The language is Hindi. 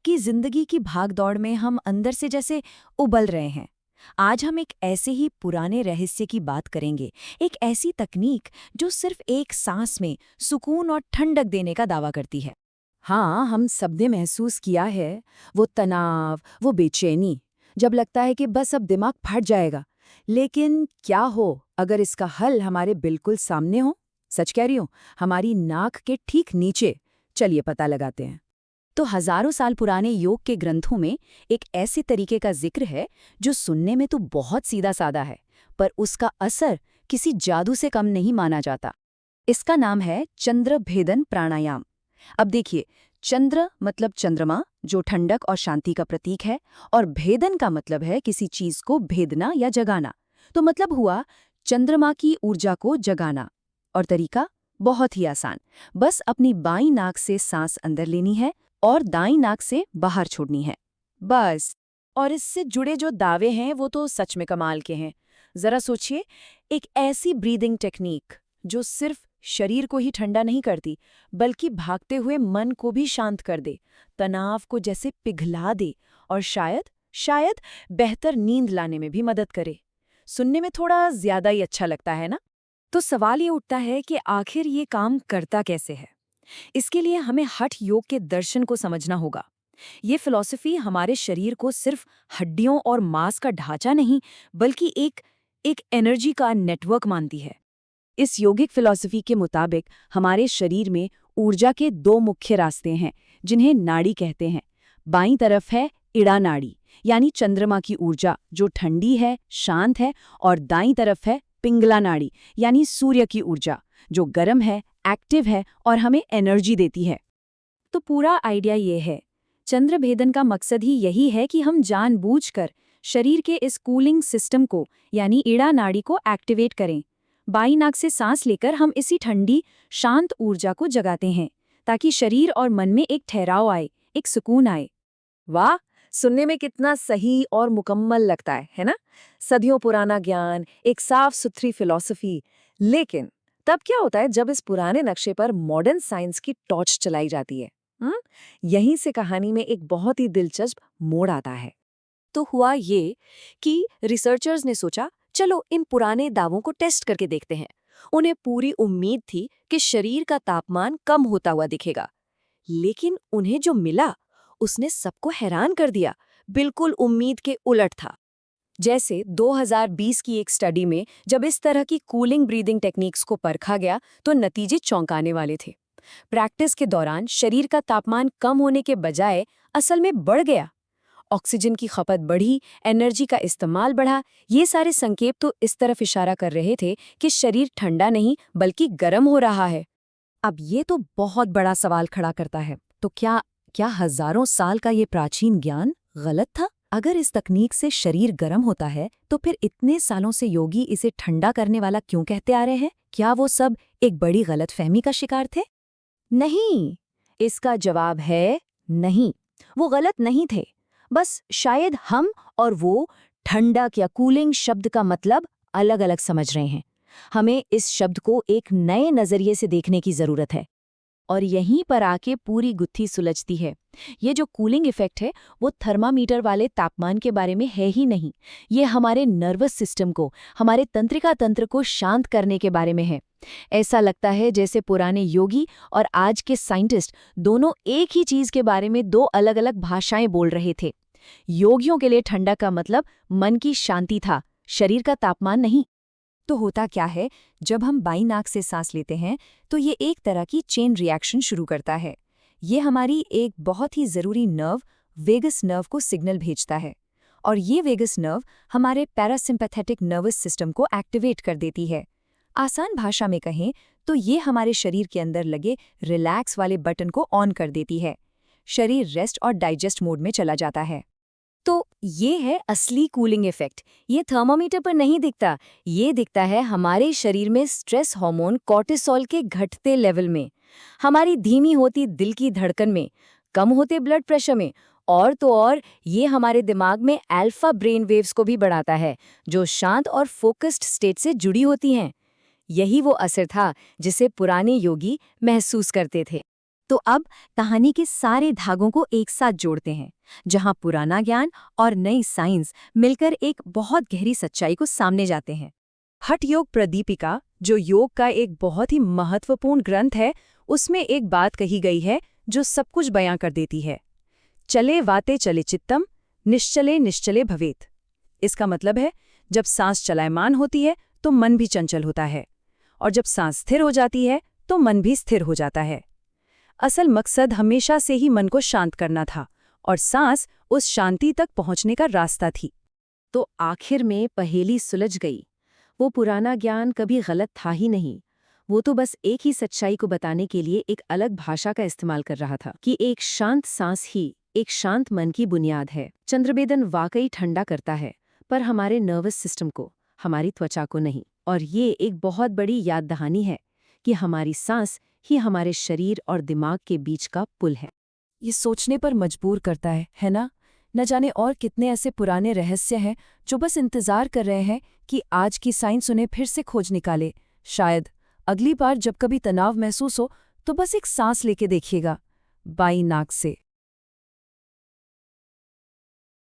कि जिंदगी की भागदौड़ में हम अंदर से जैसे उबल रहे हैं। आज हम एक ऐसे ही पुराने रहस्य की बात करेंगे, एक ऐसी तकनीक जो सिर्फ एक सांस में सुकून और ठंडक देने का दावा करती है। हाँ, हम सबने महसूस किया है, वो तनाव, वो बेचैनी, जब लगता है कि बस अब दिमाग फट जाएगा। लेकिन क्या हो अगर इसका हल हमारे बिल्कुल सामने हो? सच कह रही हूँ, हमारी नाक के ठीक नीचे। चलिए पता लगाते हैं। तो हजारों साल पुराने योग के ग्रंथों में एक ऐसे तरीके का जिक्र है जो सुनने में तो बहुत सीधा साधा है, पर उसका असर किसी जादू से कम नहीं माना जाता। इसका नाम है चंद्र भेदन प्राणायाम। अब देखिए, चंद्र मतलब चंद्रमा, जो ठंडक और शांति का प्रतीक है, और भेदन का मतलब है किसी चीज को भेदना या जगाना। तो मतलब हुआ चंद्रमा की ऊर्जा को जगाना। और तरीका बहुत ही आसान, बस अपनी बाईं नाक से सांस अंदर लेनी है और दाईं नाक से बाहर छोड़नी है, बस। और इससे जुड़े जो दावे हैं वो तो सच में कमाल के हैं। जरा सोचिए, एक ऐसी ब्रीदिंग टेक्निक जो सिर्फ शरीर को ही ठंडा नहीं करती, बल्कि भागते हुए मन को भी शांत कर दे, तनाव को जैसे पिघला दे, और शायद शायद बेहतर नींद लाने में भी मदद करे। सुनने में थोड़ा ज्यादा ही अच्छा लगता है ना? तो सवाल ये उठता है कि आखिर ये काम करता कैसे है। इसके लिए हमें हठ योग के दर्शन को समझना होगा। ये फिलॉसफी हमारे शरीर को सिर्फ हड्डियों और मांस का ढांचा नहीं, बल्कि एक एक एनर्जी का नेटवर्क मानती है। इस योगिक फिलॉसफी के मुताबिक हमारे शरीर में ऊर्जा के दो मुख्य रास्ते हैं, जिन्हें नाड़ी कहते हैं। बाईं तरफ है इड़ा नाड़ी, यानी चंद्रमा की ऊर्जा, जो ठंडी है, शांत है, और दाईं तरफ है पिंगला नाड़ी, यानी सूर्य की ऊर्जा, जो गर्म है, एक्टिव है और हमें एनर्जी देती है। तो पूरा आइडिया ये है, चंद्र भेदन का मकसद ही यही है कि हम जानबूझकर शरीर के इस कूलिंग सिस्टम को, यानी इड़ा नाड़ी को एक्टिवेट करें। बाईं नाक से सांस लेकर हम इसी ठंडी, शांत ऊर्जा को जगाते हैं, ताकि शरीर और मन में एक ठहराव आए, एक सुकून आए। वाह, सुनने में कितना सही और मुकम्मल लगता है ना? सदियों पुराना ज्ञान, एक साफ सुथरी फिलॉसफी। लेकिन तब क्या होता है जब इस पुराने नक्शे पर मॉडर्न साइंस की टॉर्च चलाई जाती है? यहीं से कहानी में एक बहुत ही दिलचस्प मोड़ आता है। तो हुआ ये कि रिसर्चर्स ने सोचा, चलो इन पुराने दावों को टेस्ट करके देखते हैं। उन्हें पूरी उम्मीद थी कि शरीर का तापमान कम होता हुआ दिखेगा, लेकिन उन्हें जो मिला उसने सबको हैरान कर दिया। बिल्कुल उम्मीद के उलट था। जैसे 2020 की एक स्टडी में जब इस तरह की कूलिंग ब्रीदिंग टेक्निक्स को परखा गया तो नतीजे चौंकाने वाले थे। प्रैक्टिस के दौरान शरीर का तापमान कम होने के बजाय असल में बढ़ गया। ऑक्सीजन की खपत बढ़ी, एनर्जी का इस्तेमाल बढ़ा। ये सारे संकेत तो इस तरफ इशारा कर रहे थे कि शरीर ठंडा नहीं बल्कि गर्म हो रहा है। अब ये तो बहुत बड़ा सवाल खड़ा करता है, तो क्या क्या हजारों साल का ये प्राचीन ज्ञान गलत था? अगर इस तकनीक से शरीर गर्म होता है, तो फिर इतने सालों से योगी इसे ठंडा करने वाला क्यों कहते आ रहे हैं? क्या वो सब एक बड़ी गलतफहमी का शिकार थे? नहीं, इसका जवाब है नहीं। वो गलत नहीं थे, बस शायद हम और वो ठंडक या कूलिंग शब्द का मतलब अलग-अलग समझ रहे हैं। हमें इस शब्द को एक नए नजरिए से देखने की जरूरत है। और यहीं पर आके पूरी गुत्थी सुलझती है। ये जो कूलिंग इफेक्ट है, वो थर्मामीटर वाले तापमान के बारे में है ही नहीं। ये हमारे नर्वस सिस्टम को, हमारे तंत्रिका तंत्र को शांत करने के बारे में है। ऐसा लगता है जैसे पुराने योगी और आज के साइंटिस्ट दोनों एक ही चीज के बारे में दो अलग-अलग भाषाएं बोल रहे थे। योगियों के लिए ठंडा का मतलब मन की शांति था, शरीर का तापमान नहीं। तो होता क्या है, जब हम बाईं नाक से सांस लेते हैं तो ये एक तरह की चेन रिएक्शन शुरू करता है। ये हमारी एक बहुत ही जरूरी नर्व, वेगस नर्व को सिग्नल भेजता है, और ये वेगस नर्व हमारे पैरासिम्पैथेटिक नर्वस सिस्टम को एक्टिवेट कर देती है। आसान भाषा में कहें तो ये हमारे शरीर के अंदर लगे रिलैक्स वाले बटन को ऑन कर देती है। शरीर रेस्ट और डाइजेस्ट मोड में चला जाता है। तो ये है असली कूलिंग इफेक्ट। ये थर्मोमीटर पर नहीं दिखता, ये दिखता है हमारे शरीर में स्ट्रेस हार्मोन कॉर्टिसोल के घटते लेवल में, हमारी धीमी होती दिल की धड़कन में, कम होते ब्लड प्रेशर में, और तो और ये हमारे दिमाग में अल्फा ब्रेन वेव्स को भी बढ़ाता है, जो शांत और फोकस्ड स्टेट से जुड़ी होती हैं। यही वो असर था जिसे पुराने योगी महसूस करते थे। तो अब कहानी के सारे धागों को एक साथ जोड़ते हैं, जहां पुराना ज्ञान और नई साइंस मिलकर एक बहुत गहरी सच्चाई को सामने जाते हैं। हठ योग प्रदीपिका, जो योग का एक बहुत ही महत्वपूर्ण ग्रंथ है, उसमें एक बात कही गई है जो सब कुछ बयां कर देती है। चले वाते चले चित्तम, निश्चले निश्चले भवेत। इसका मतलब है, जब सांस चलायमान होती है तो मन भी चंचल होता है, और जब सांस स्थिर हो जाती है तो मन भी स्थिर हो जाता है। असल मकसद हमेशा से ही मन को शांत करना था, और सांस उस शांति तक पहुंचने का रास्ता थी। तो आखिर में पहेली सुलझ गई। वो पुराना ज्ञान कभी गलत था ही नहीं। वो तो बस एक ही सच्चाई को बताने के लिए एक अलग भाषा का इस्तेमाल कर रहा था कि एक शांत सांस ही एक शांत मन की बुनियाद है। चंद्रभेदन वाकई ठंडा करता है, पर हमारे नर्वस सिस्टम को, हमारी त्वचा को नहीं। और ये एक बहुत बड़ी याद दहानी है कि हमारी सांस ही हमारे शरीर और दिमाग के बीच का पुल है। ये सोचने पर मजबूर करता है ना? न जाने और कितने ऐसे पुराने रहस्य हैं जो बस इंतजार कर रहे हैं कि आज की साइंस उन्हें फिर से खोज निकाले। शायद अगली बार जब कभी तनाव महसूस हो तो बस एक सांस लेके देखिएगा, बाई नाक से।